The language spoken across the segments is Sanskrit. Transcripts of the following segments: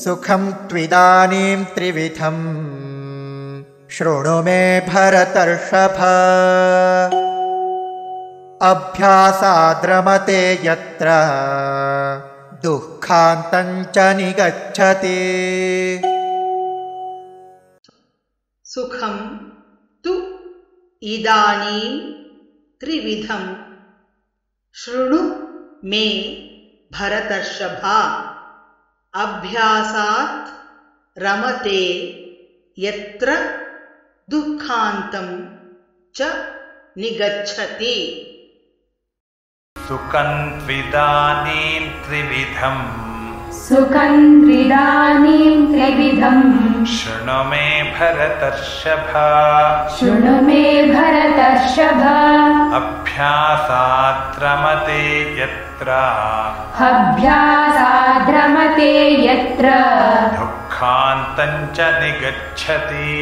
सुखं त्विदानीं त्रिविधं शृणु मे भरतर्षभ। अभ्यासाद्रमते यत्र दुःखान्तं च निगच्छति। सुखं तु इदानीं त्रिविधं शृणु मे भरतर्षभ। अभ्यासात् रमते यत्र दुःखान्तं च निगच्छति। सुखं त्विदानीं त्रिविधं शृणु मे भरतर्षभ। अभ्यासात् रमते यत्र दुःखान्तं च निगच्छति।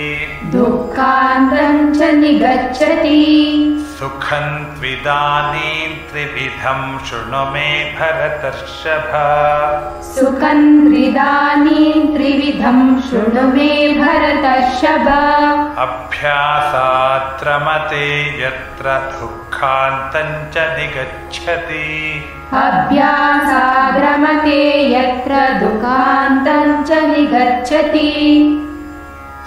सुखं त्विदानीं त्रिविधं शृणु मे भरतर्षभ। अभ्यासात् रमते यत्र दुःखान्तं च निगच्छति।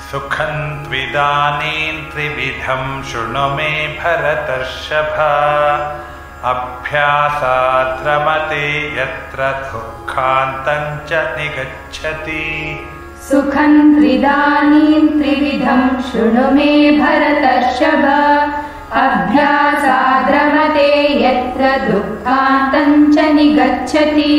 सुखं त्विदानीं त्रिविधं शृणु मे भरतर्षभ। अभ्यासात् रमते यत्र दुःखान्तं च निगच्छति। अभ्यासाद् रमते यत्र दुःखान्तं च निगच्छति।